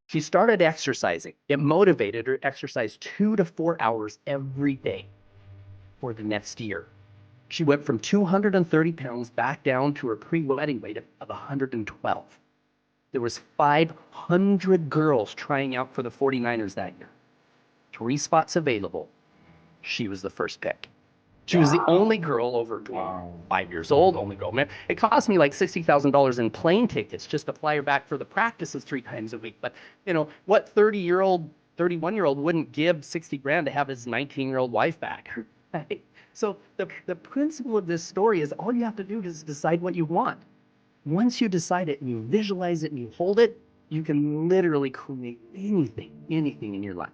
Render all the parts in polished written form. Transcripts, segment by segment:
She started exercising. It motivated her to exercise 2 to 4 hours every day for the next year. She went from 230 pounds back down to her pre-wedding weight of 112. There was 500 girls trying out for the 49ers that year. 3 spots available. She was the first pick. She was the only girl over 5 years old, only girl. Man, it cost me like $60,000 in plane tickets just to fly her back for the practices 3 times a week. But what 30-year-old, 31-year-old wouldn't give 60 grand to have his 19-year-old wife back? Right? So the principle of this story is all you have to do is decide what you want. Once you decide it and you visualize it and you hold it, you can literally create anything in your life.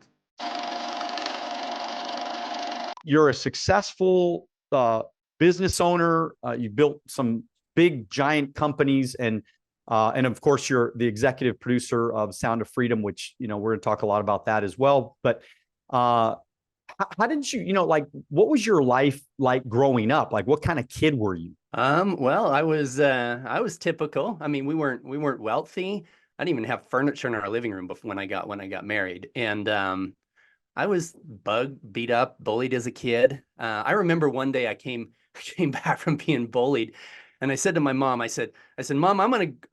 You're a successful business owner. You built some big, giant companies, and of course, you're the executive producer of Sound of Freedom, which we're going to talk a lot about that as well. But how did you, like, what was your life like growing up? Like, what kind of kid were you? Well, I was typical. I mean, we weren't wealthy. I didn't even have furniture in our living room before when I got married, and I was bugged, beat up, bullied as a kid. I remember one day I came back from being bullied, and I said to my mom, I said, Mom, I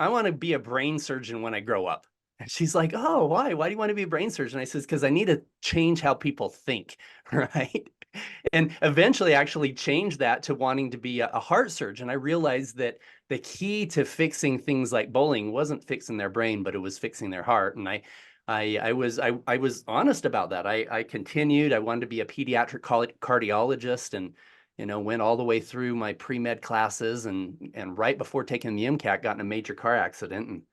want to be a brain surgeon when I grow up. And she's like, oh, why? Why do you want to be a brain surgeon? I says, because I need to change how people think, right? And eventually actually changed that to wanting to be a heart surgeon. I realized that the key to fixing things like bullying wasn't fixing their brain, but it was fixing their heart. And I was honest about that. I continued. I wanted to be a pediatric cardiologist, and went all the way through my pre-med classes, and right before taking the MCAT, got in a major car accident and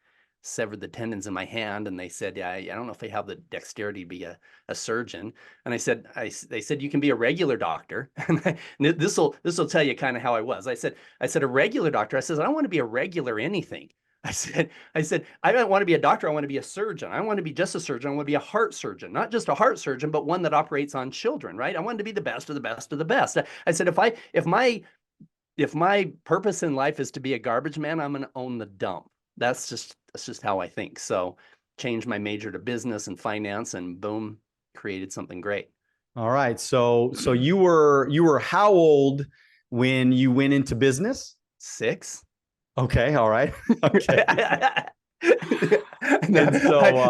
severed the tendons in my hand. And they said, yeah, I don't know if I have the dexterity to be a surgeon. And they said, you can be a regular doctor. And this will tell you kind of how I was. I said, a regular doctor. I said, I don't want to be a regular anything. I said, I don't want to be a doctor. I want to be a surgeon. I don't want to be just a surgeon. I want to be a heart surgeon, not just a heart surgeon, but one that operates on children, right? I wanted to be the best of the best of the best. I said, if my purpose in life is to be a garbage man, I'm going to own the dump. That's just how I think. So changed my major to business and finance, and boom, created something great. All right. So you were how old when you went into business? 6. Okay. All right. Okay.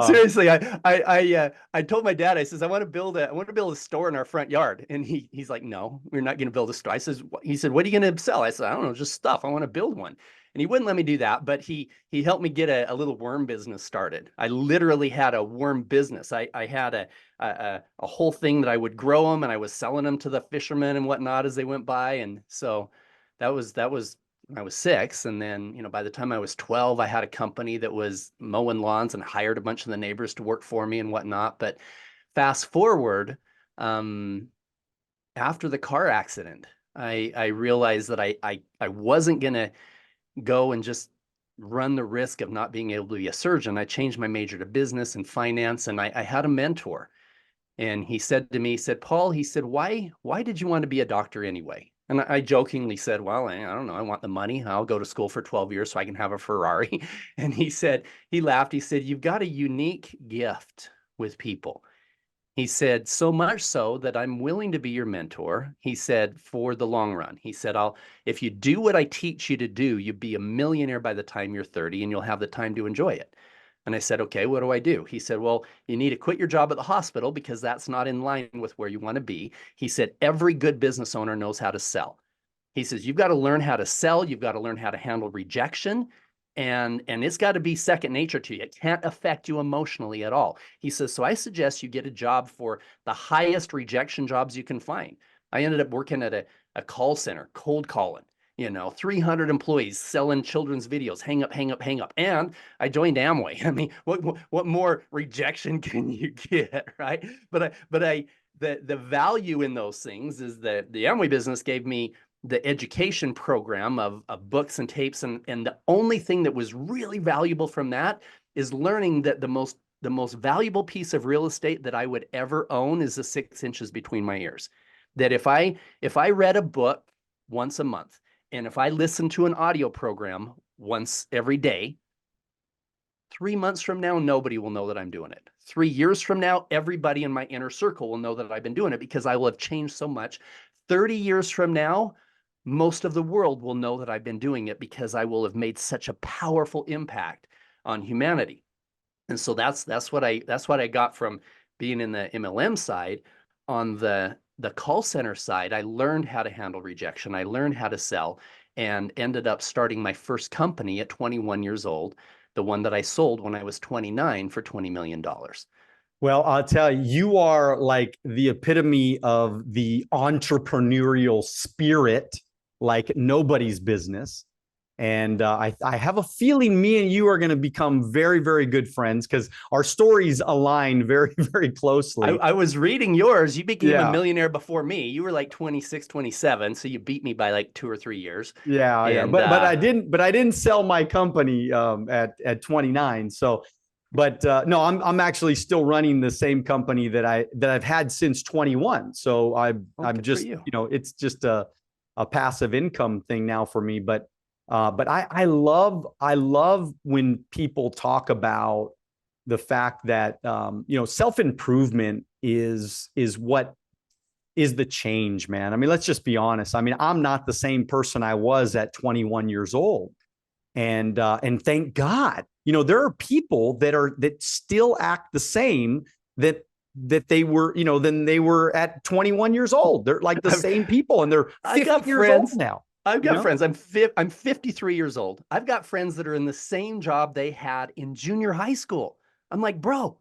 Seriously, I told my dad, I says, I want to build a store in our front yard. And he's like, no, we're not going to build a store. He said, what are you going to sell? I said, I don't know, just stuff. I want to build one. And he wouldn't let me do that, but he helped me get a little worm business started. I literally had a worm business. I had a whole thing that I would grow them, and I was selling them to the fishermen and whatnot as they went by. And so that was when I was 6. And then, by the time I was 12, I had a company that was mowing lawns and hired a bunch of the neighbors to work for me and whatnot. But fast forward, after the car accident, I realized that I wasn't going to go and just run the risk of not being able to be a surgeon. I changed my major to business and finance, and I had a mentor. And he said to me, Paul, why did you want to be a doctor anyway? And I jokingly said, well, I don't know. I want the money. I'll go to school for 12 years so I can have a Ferrari. And he laughed. He said, you've got a unique gift with people. He said, so much so that I'm willing to be your mentor. He said, for the long run. He said, if you do what I teach you to do, you'll be a millionaire by the time you're 30, and you'll have the time to enjoy it. And I said, okay, what do I do? He said, well, you need to quit your job at the hospital because that's not in line with where you want to be. He said, every good business owner knows how to sell. He says, you've got to learn how to sell. You've got to learn how to handle rejection. And it's got to be second nature to you. It can't affect you emotionally at all. He says, so I suggest you get a job for the highest rejection jobs you can find. I ended up working at a call center, cold calling. 300 employees selling children's videos, hang up, hang up, hang up. And I joined Amway. I mean, what more rejection can you get, right? But the value in those things is that the Amway business gave me the education program of books and tapes. And the only thing that was really valuable from that is learning that the most valuable piece of real estate that I would ever own is the 6 inches between my ears. That if I read a book once a month, and if I listened to an audio program once every day, 3 months from now, nobody will know that I'm doing it. 3 years from now, everybody in my inner circle will know that I've been doing it because I will have changed so much. 30 years from now, most of the world will know that I've been doing it because I will have made such a powerful impact on humanity. And so that's what I got from being in the MLM side. On the call center side, I learned how to handle rejection. I learned how to sell and ended up starting my first company at 21 years old, the one that I sold when I was 29 for $20 million. Well, I'll tell you, you are like the epitome of the entrepreneurial spirit, like nobody's business. And I have a feeling me and you are going to become very, very good friends because our stories align very, very closely. I was reading yours. You became a Yeah. millionaire before me. You were like 26, 27. So you beat me by like 2 or 3 years. Yeah, yeah. And But I didn't sell my company at 29. So but no, I'm actually still running the same company that I've had since 21. So I'm good for just, you. it's just a passive income thing now for me. But I love when people talk about the fact that self-improvement is what is the change, man. I mean, let's just be honest. I mean, I'm not the same person I was at 21 years old. And thank God, there are people that still act the same that they were, than they were at 21 years old. They're like the same people, and they're I 50 got years old friends. now. I've got friends. I'm 53 years old. I've got friends that are in the same job they had in junior high school. I'm like, bro,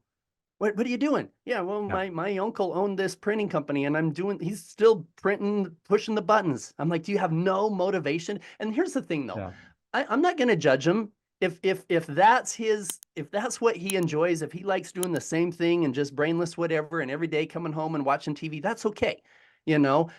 what are you doing? Yeah, well, Yeah. my uncle owned this printing company and he's still printing, pushing the buttons. I'm like, do you have no motivation? And here's the thing though. Yeah. I'm not going to judge him. If that's what he enjoys, if he likes doing the same thing and just brainless whatever and every day coming home and watching TV, that's okay. You know,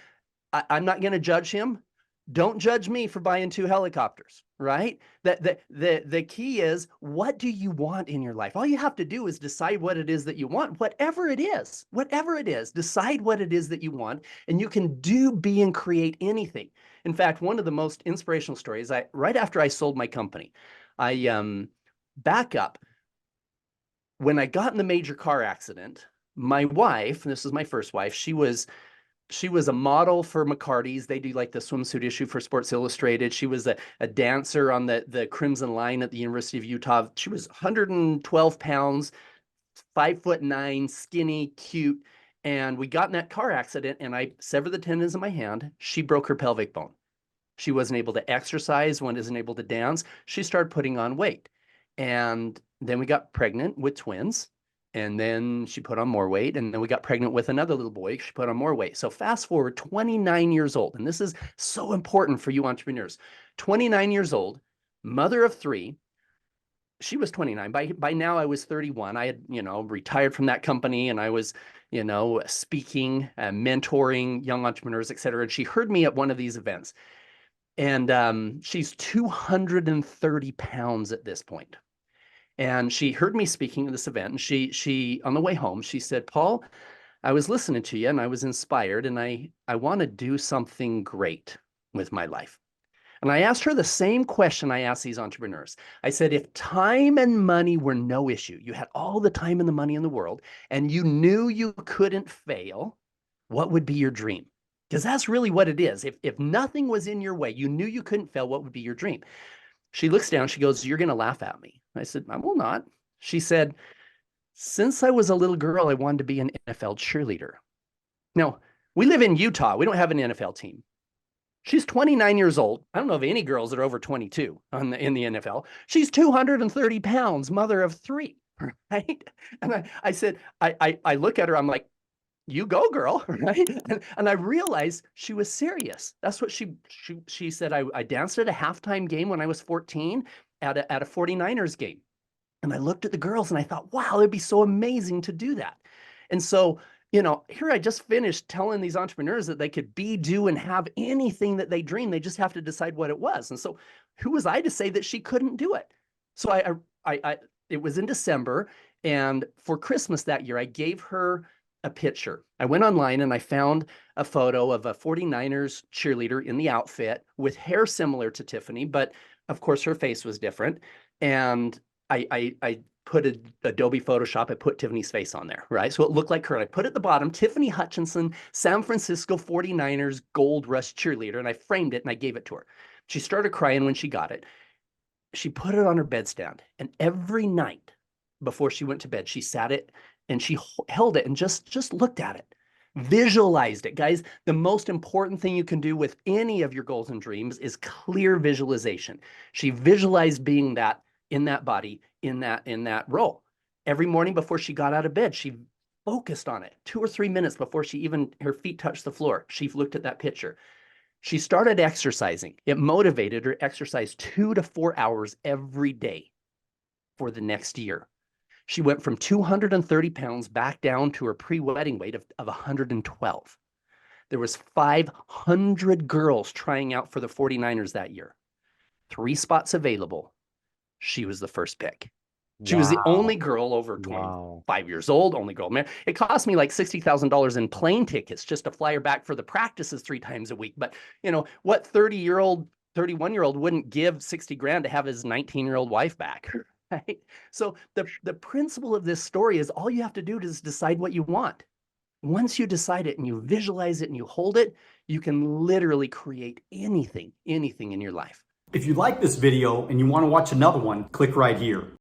I'm not going to judge him. Don't judge me for buying 2 helicopters, right? The key is, what do you want in your life? All you have to do is decide what it is that you want, whatever it is, decide what it is that you want, and you can do, be, and create anything. In fact, one of the most inspirational stories, right after I sold my company, I back up. When I got in the major car accident, my wife, and this is my first wife, she was a model for McCarty's. They do like the swimsuit issue for Sports Illustrated. She was a dancer on the Crimson Line at the University of Utah. She was 112 pounds, 5'9", skinny, cute. And we got in that car accident and I severed the tendons in my hand. She broke her pelvic bone. She wasn't able to exercise, wasn't able to dance. She started putting on weight. And then we got pregnant with twins. And then she put on more weight. And then we got pregnant with another little boy. She put on more weight. So fast forward 29 years old. And this is so important for you entrepreneurs. 29 years old, mother of 3. She was 29. By now I was 31. I had, retired from that company and I was, speaking, mentoring young entrepreneurs, et cetera. And she heard me at one of these events. And she's 230 pounds at this point. And she heard me speaking at this event. And she on the way home, she said, Paul, I was listening to you and I was inspired and I want to do something great with my life. And I asked her the same question I asked these entrepreneurs. I said, if time and money were no issue, you had all the time and the money in the world, and you knew you couldn't fail, what would be your dream? Because that's really what it is. If nothing was in your way, you knew you couldn't fail, what would be your dream? She looks down, she goes, you're going to laugh at me. I said, I will not. She said, since I was a little girl, I wanted to be an NFL cheerleader. Now, we live in Utah. We don't have an NFL team. She's 29 years old. I don't know of any girls that are over 22 in the NFL. She's 230 pounds, mother of 3, right? And I said, I look at her, I'm like, you go, girl, right? And I realized she was serious. That's what she said. I danced at a halftime game when I was 14 at a 49ers game. And I looked at the girls and I thought, wow, it'd be so amazing to do that. And so, here I just finished telling these entrepreneurs that they could be, do, and have anything that they dream. They just have to decide what it was. And so who was I to say that she couldn't do it? So it was in December. And for Christmas that year, I gave her a picture. I went online and I found a photo of a 49ers cheerleader in the outfit with hair similar to Tiffany, but of course her face was different. And I put Adobe Photoshop, I put Tiffany's face on there, right? So it looked like her. I put at the bottom, Tiffany Hutchinson, San Francisco 49ers Gold Rush cheerleader, and I framed it and I gave it to her. She started crying when she got it. She put it on her bedstand, and every night before she went to bed, she sat it and she held it and just looked at it, visualized it. Guys, the most important thing you can do with any of your goals and dreams is clear visualization. She visualized being that in that body, in that role. Every morning before she got out of bed, she focused on it. 2 or 3 minutes before her feet touched the floor, she looked at that picture. She started exercising. It motivated her to exercise 2 to 4 hours every day for the next year. She went from 230 pounds back down to her pre-wedding weight of 112. There was 500 girls trying out for the 49ers that year. 3 spots available. She was the first pick. She was the only girl over 25 years old, only girl. Man, it cost me like $60,000 in plane tickets just to fly her back for the practices 3 times a week. But you know, what 31-year-old wouldn't give 60 grand to have his 19-year-old wife back, right? So the principle of this story is all you have to do is decide what you want. Once you decide it and you visualize it and you hold it, you can literally create anything in your life. If you like this video and you want to watch another one, click right here.